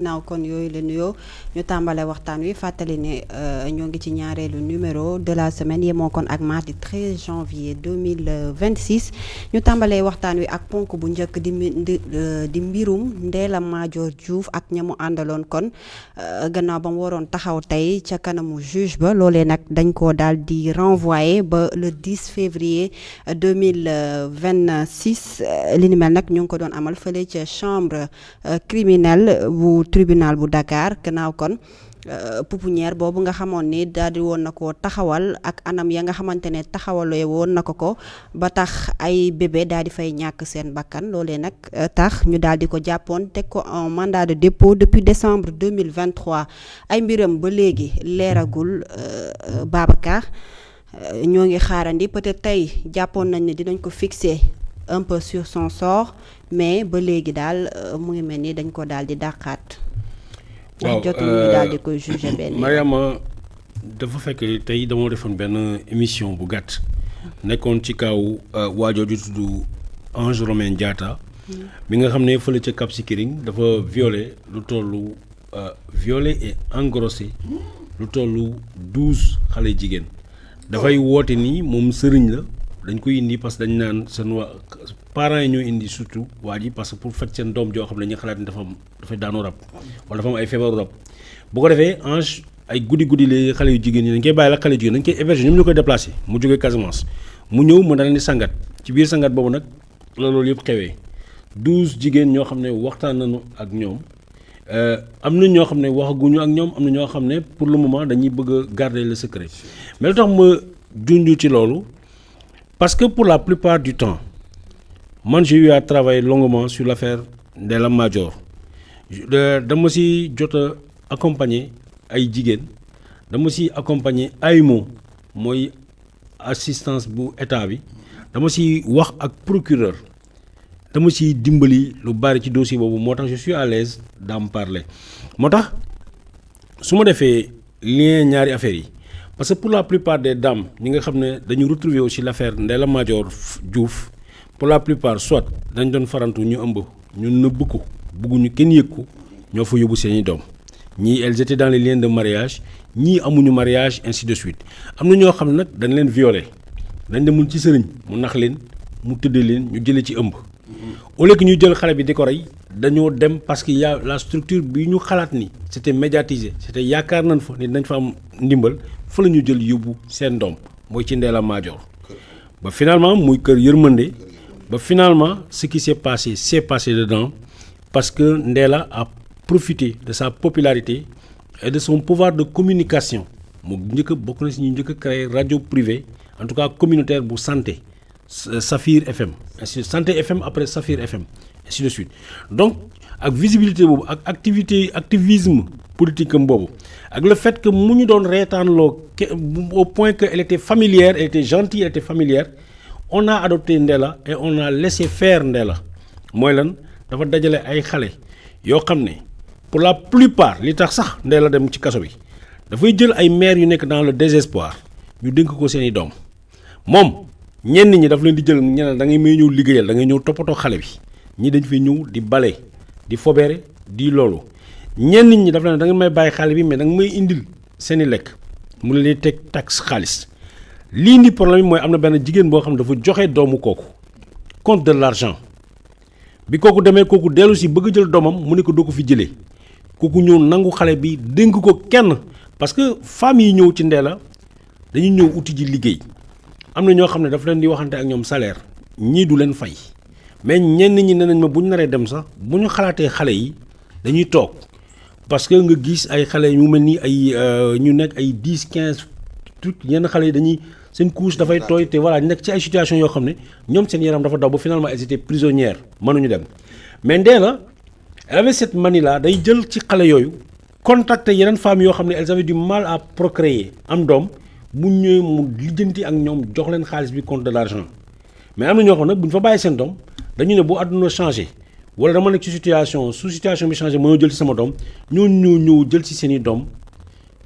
naaw kon yooyu la nuyoo ñu tàmbale waxtaan wi fàttali ne ñoo ngi ci ñaareelu numéro de la semaine yemoo kon ak mardi 13 janvier 2026 ñu tàmbalee waxtaan wi ak ponk bu njëkk di mbirum Ndella Madior Diouf ak ñamu àndaloon kon gannaaw ba mu waroon taxaw tey ca kanamu juge ba loolee nag dañ ko daal di renvoyé ba le 10 février 2026 li ni mel nag ñu ngi ko doon amal fële ca chambre criminelle bu tribunal bu Dakar gannaaw kon pouponnière boobu nga xamoon ni daal di woon na ko taxawal ak anam ya nga xamante ne taxawalee woon na ko ba tax ay bébé daal di fay ñàkk seen bakkan loolee nag tax ñu daal di ko jàppoon teg ko en mandat de dépôt depuis décembre 2023 ay mbiram ba léegi leeragul Babacar ñoo ngi xaarandi peut-être tey jàppoon nañ ne dinañ ko fixer un peu sur son sort mais ba léegi daal mu ngi mel ni dañ ko daal di dàqaat. waaw jotul ñu daal di koy juger benn. Mariama dafa fekk tey dama defoon benn émission bu gàtt. nekkoon ci kaw waajoo ju tudd Ange Romain Diatta. bi nga xam ne fële ca Cap Skirring dafa violé lu tollu violé et engrossé lu tollu 12 xale jigéen. dafay woote ni moom sëriñ la. dañ koy indi parce que dañ naan seen parents yi ñoo indi surtout waa ji parce que pour faj seen doom joo xam ne dañuy xalaat ni dafay daanu rab wala dafa am ay feebaru rab bu ko defee Ange ay guddi la xale yu jigéen ñi dañ koy bàyyi la xale yu jigéen dañ koy héberger ñoom ñu koy déplacé mu jógee Casamance mu ñëw mu daleen di sangat ci biir sangat boobu nag la loolu yëpp xewee 12 jigéen ñoo xam ne waxtaan nañu ak ñoom am na ñoo xam ne waxaguñu ak ñoom am na ñoo xam ne pour le moment dañuy bëgg a garder le secret mais lu tax ma junj ci loolu. Parce que pour la plupart du temps, moi j'ai eu à travailler longuement sur l'affaire Ndella Madior. dama si jot a accompagner ay jigéen dama si accompagner AIMO mooy assistance bu état bi dama si wax ak procureur dama si dimbali lu bari ci dossier boobu moo tax je suis à l'aise d'en parler moo tax su ma defee lien ñaari affaires yi. Parce que pour la plupart des dames ñi nga xam ne dañu retrouver aussi l'affaire Ndella Madior Diouf pour la plupart soit dañ doon farantu ñu ëmb ñu nëbb ko bugguñu kenn yëg ko ñoo fa yóbbu seeni doom ñii elles étaient dans les liens de mariage ñii amuñu mariage ainsi de suite am na ñoo xam ne nag dañ leen violer dañ demoon ci sëriñ mu nax leen mu tëddee leen ñu jëlee ci ëmb au lieu que ñu jël xale bi di ko rey dañoo dem parce que y a la structure bi ñu xalaat ni c'était médiatisé c'était yaakaar nañ fa ni dañ fa am ndimbal fa la ñu jël yóbbu seen doom mooy ci Ndella Madior ba finalement muy kër yërmande ba finalement ce qui s'est passé dedans parce que Ndella a profité de sa popularité et de son pouvoir de communication mu njëkk bokk na si ñu njëkk a créer radio privée en tout cas communautaire bu santé Safir FM ainsi santé FM après Safir FM ainsi de suite donc ak visibilité boobu ak activisme politique am boobu ak le fait que mu ñu doon reetaanloo au point que elle était familière elle était gentille elle était familière on a adopté Ndella et on a laissé faire Ndella mooy lan dafa dajale ay xale yoo xam ne pour la plupart li tax sax Ndella dem ci kaso bi dafay jël ay mères yu nekk dans le désespoir ñu dénk ko seeni doom moom ñenn ñi daf leen di jël ñeneen da ngay may ñëw liggéeyal da ngay ñëw toppatoo xale bi ñi dañ fay ñëw di bale di fobere di loolu ñenn ñi daf leen da nga may bàyyi xale bi mais da nga may indil seeni lekk mu leen di teg tax xaalis lii indi problème bi mooy am na benn jigéen boo xam ne dafa joxe doomu kooku compte de l'argent bi kooku demee kooku dellu si bëgg jël doomam mu ne ko doo ko fi jëlee kooku ñëw nangu xale bi dénk ko kenn parce que femmes yi ñëw ci Ndella dañuy ñëw uti ji liggéey am na ñoo xam ne dafa leen di waxante ak ñoom salaire ñii du leen fay mais ñenn ñi ne nañ ma bu ñu naree dem sax bu ñu xalaatee xale yi dañuy toog parce que nga gis ay xale yu mel ni ay ñu nekk ay 10 15 trucs yenn xale yi dañuy seen couche dafay tooy te voilà ñu nekk ci ay situation yoo xam ne ñoom seen yaram dafa daw ba finalement elles étaient prisonnières mënuñu dem mais Ndella elle avait cette manie là day jël ci xale yooyu contacter yeneen femmes yoo xam ne elles avaient du mal à procréer am doom bu ñëwee mu lijjanti ak ñoom jox leen xaalis bi compte de l'argent mais am na ñoo xam nag bu ñu fa bàyyi seen doom dañu ne bu àdduna changé wala dama nekk ci situation su situation bi changé mënoo jël ci sama doom ñoo ñëw jël ci seeni doom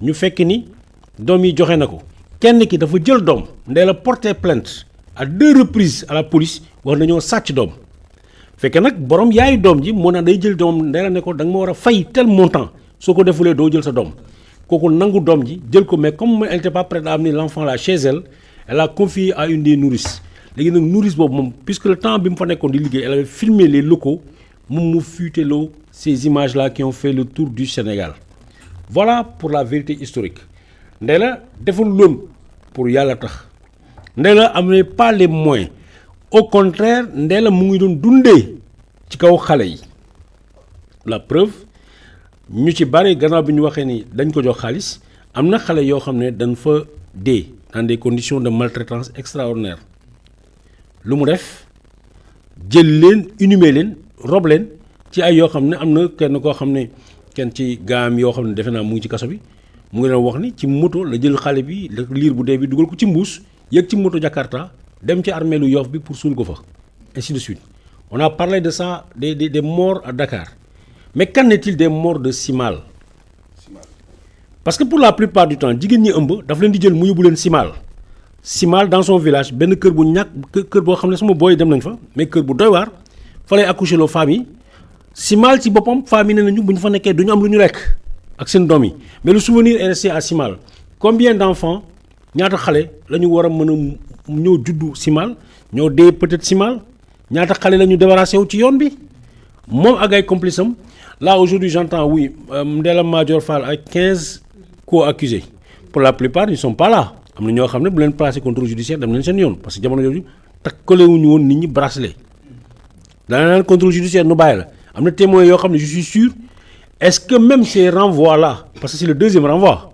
ñu fekk ni doom yi joxe na ko kenn ki dafa jël doom Ndella porté plainte à 2 reprises à la police wax nañoo sàcc doom fekkee nag borom yaayu doom ji moo naan day jël doom Ndella ne ko da nga ma war a fay tel montant soo ko defulee doo jël sa doom kooku nangu doom ji jël ko mais comme elle n'était pas prête à amener l'enfant là chez elle elle a confié à une des nourrices léegi nag nourrice boobu moom puisque le temps bi mu fa nekkoon di liggéey elle avait filmé les locaux moom mu fuiteloo ces images là qui ont fait le tour du Sénégal voilà pour la vérité historique Ndella deful loon pour yàlla tax Ndella am pas les moyens au contraire Ndella mu ngi doon dundee ci kaw xale yi la preuve ñu ci bari gannaaw bi ñu waxee ni dañ ko jox xaalis am na xale yoo xam ne dañ fa dee dans des conditions de maltraitance extraordinaires lu mu def jël leen inhumé leen rob leen ci ay yoo xam ne am na kenn koo xam ne kenn ci gaam yoo xam ne defe naa mu ngi ci kaso bi mu ngi leen wax ni ci moto la jël xale bi la liir bu dee bi dugal ko ci mbuus yëg ci moto Jakarta dem ci armeelu Yoff bi pour suul ko fa ainsi de suite on a parlé de ça des morts à Dakar mais qu'en est-il des morts de Simal parce que pour la plupart du temps jigéen ñi ëmb daf leen di jël mu yóbbu leen Simal dans son village benn kër bu ñàkk kër boo xam ne sama booy dem nañ fa mais kër bu doy waar fa lay accoucher loo femmes yi Simal ci boppam femmes yi ne nañu bu ñu fa nekkee du ñu am lu ñu lekk ak seen doom yi mais le souvenir est resté à Simal combien d'enfants ñaata xale la ñu war a mën a ñëw juddu Simal ñoo dee peut-être Simal ñaata xale la ñu débarrassé wu ci yoon bi moom ak ay complices am là aujourd'hui j'entends oui Ndella Madior Fall ak 15 co-accusés pour la plupart ils ne sont pas là am na ñoo xam ne bu leen placé contrôle judiciaire dem nañ seen yoon parce que jamono jooju takkalewuñu woon nit ñi bracelet dana naan contrôle judiciaire nu bàyyi la am na témoins yoo xam ne je suis sûr est-ce que même ces renvois là parce que c'est le deuxième renvoi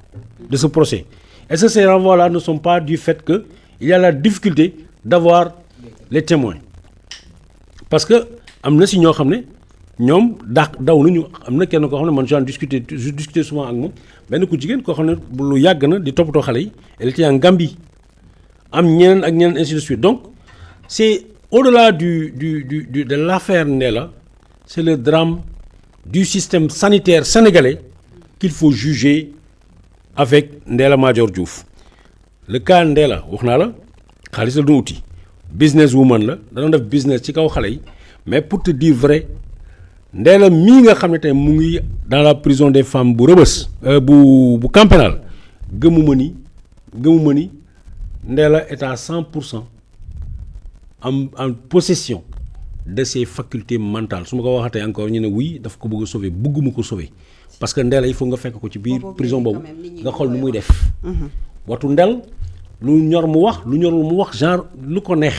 de ce procès est-ce que ces renvois là ne sont pas du fait que il y a la difficulté d'avoir les témoins parce que am na si ñoo xam ne ñoom daw nañu am na kenn koo xam ne man j'en discuté souvent ak moom benn ku jigéen koo xam ne lu yàgg na di toppatoo xale yi elle était en Gambie am ñeneen ak ñeneen ainsi de suite donc c'est au-delà de l'affaire Ndella c'est le drame du système sanitaire sénégalais qu'il faut juger avec Ndella Madior Diouf le cas Ndella wax naa la xaalis la doon uti business woman la dana def business ci kaw xale yi mais pour te dire vrai Ndella mii nga xam ne tey mu ngi dans la prison des femmes bu Rebeuss bu Camp Pénal gëmuma ni Ndella est à 100% en possession de ses facultés mentales su ma ko waxatee encore ñu ne oui daf ko bëgg a sauver bëgguma ko sauver parce que Ndella il faut nga fekk ko ci biir prison boobu nga xool nu muy def watu ndel lu ñor mu wax lu ñorul mu wax genre lu ko neex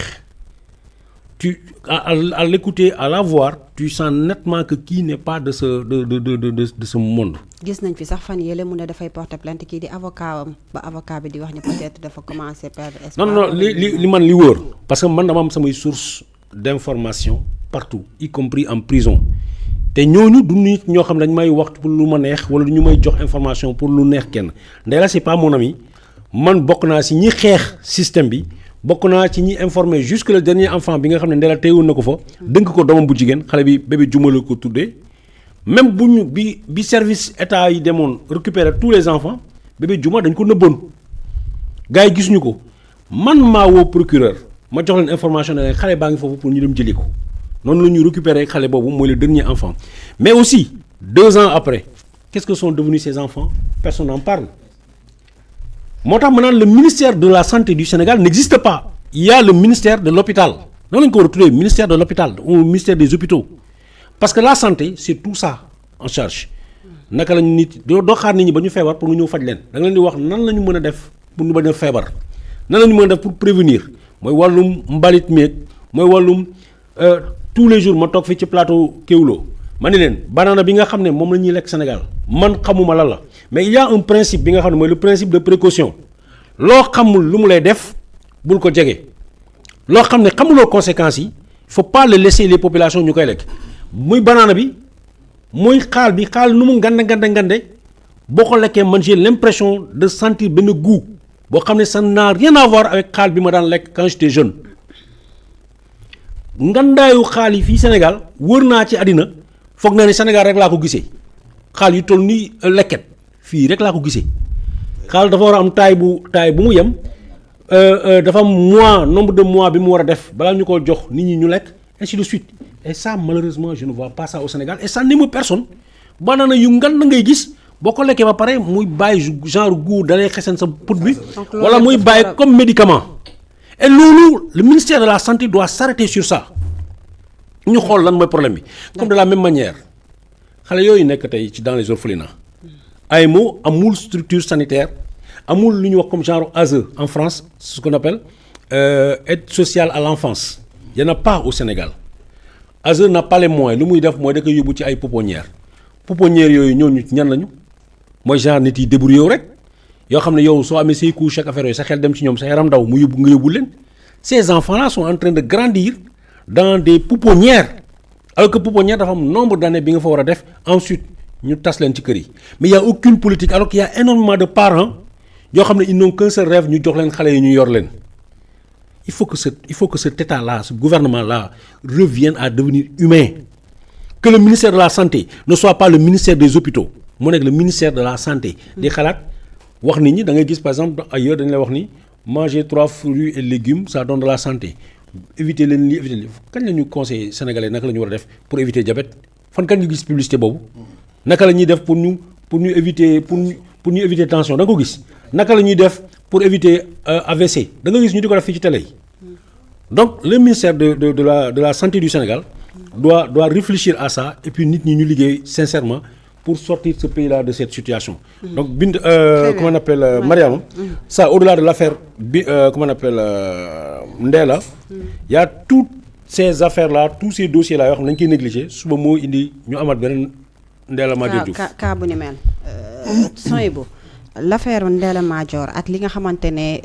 tu à l'écouter à la voir tu sens nettement que kii n'est pas de ce monde. gis nañ fi sax fan yële mu ne dafay porter plainte kii di avocat am ba avocat bi di wax ni peut-être dafa commencer perdre espoir. non li man li wóor parce que man dama am samay source d'information partout y compris en prison te ñooñu du nit ñoo xam dañ may wax pour lu ma neex wala du ñu may jox information pour lu neex kenn Ndella c'est pas mon ami man bokk naa ci ñi xeex système bi. bokk naa ci ñi informé jusque le dernier enfant bi nga xam ne Ndella teewoon na ko fa dënk ko doomam bu jigéen xale bi bébé Juma la ko tuddee même bu ñu bi service état yi demoon récupérer tous les enfants bébé Juma dañ ko nëbboon gars yi gisuñu ko man maa woo procureur ma jox leen information ne xale baa ngi foofu pour ñu dem jëli ko noonu la ñuy récupérer xale boobu mooy le dernier enfant mais aussi 2 ans après qu'est-ce que sont devenus ces enfants personne n'en parle. moo tax ma naan le ministère de la santé du Sénégal n'existe pas il y a le ministère de l'hôpital noonu lañu ko war a tuddee ministère de l'hôpital ou ministère des hôpitaux parce que la santé c'est tout ça en charge naka lañu nit doo xaar nit ñi ba ñu feebar pour nga ñëw faj leen da nga leen di wax nan la ñu mën a def pour ñu bañ a feebar nan la ñu mën a def pour prévenir mooy wàllum mbalit meeg mooy wàllum tous les jours ma toog fii ci plateau Kéwoulo ma ne leen banana bi nga xam ne moom la ñuy lekk Sénégal man xamuma lan la mais il y a un principe bi nga xam ne mooy le principe de précaution loo xamul lu mu lay def bul ko jege loo xam ne xamuloo conséquences yi il faut pas le laisser les populations ñu koy lekk muy banana bi muy xaal bi xaal nu mu ngande boo ko lekkee man j'ai l'impression de sentir benn goût boo xam ne ça n'a rien à voir avec xaal bi ma daan lekk quand j'étais jeune ngandaayu xaal yi fii Sénégal wër naa ci àddina foog naa ne Sénégal rek laa ko gisee xaal yu toll nii lekket fii rek laa ko gisee xaal dafa war a am taay bu mu yem dafa am nombre de mois bi mu war a def balaa ñu ko jox nit ñi ñu lekk ainsi de suite et ça malheureusement je ne vois pas ça au Sénégal et ça n'émeut personne banana yu ngan na ngay gis boo ko lekkee ba pare muy bàyyi genre goût dalay xesen sa put bi wala muy bàyyi comme médicament et loolu le ministère de la santé doit s'arrêter sur ça ñu xool lan mooy problème bi comme de la même manière xale yooyu nekk tey ci dans les orphelinats AMO amul structure sanitaire amul lu ñu wax comme genre ASE en France ce qu'on appelle aide sociale à l'enfance il y en a pas au Sénégal ASE n'a pas les moyens lu muy def mooy da koy yóbbu ci ay pouponnières yooyu ñooñu ñan lañu mooy genre nit yi débrouillé yow rek yoo xam ne yow soo amee say couches chaque affaire yooyu sa xel dem ci ñoom sa yaram daw mu yóbbu nga yóbbu leen ces enfants là sont en train de grandir dans des pouponnières alors que pouponnière dafa am nombre d'années bi nga fa war a def ensuite ñu tas leen ci kër yi mais il y a aucune politique alors qu'il y a énormément de parents yoo xam ne ils n'ont qu'un seul rêve ñu jox leen xale yi ñu yor leen il faut que cet état là ce gouvernement là revienne à devenir humain que le ministère de la santé ne soit pas le ministère des hôpitaux mu nekk le ministère de la santé di xalaat wax nit ñi da ngay gis par exemple ailleurs dañu lay wax ni manger 3 fruits et légumes ça donne de la santé éviter leen lii éviter leen kañ la ñu conseil sénégalais naka la ñu war a def pour éviter diabète fan kañ nga gis publicité boobu naka la ñuy def pour ñu éviter pour ñu éviter tension da nga ko gis naka la ñuy def pour éviter AVC da nga gis ñu di ko def fii ci télé yi donc le ministère de la santé du Sénégal doit réfléchir à ça et puis nit ñi ñu liggéey sincèrement pour sortir ce pays-là de cette situation. Donc comment on appelle Mariam, ça au-delà de l'affaire comment on appelle Ndella, il y a toutes ces affaires-là, tous ces dossiers-là yoo xam ne dañ koy négligé suba moo indi ñu amaat beneen Ndella Madior Diouf. cas bu ni mel. Sohaibou l'affaire Ndella Madior ak li nga xamante ne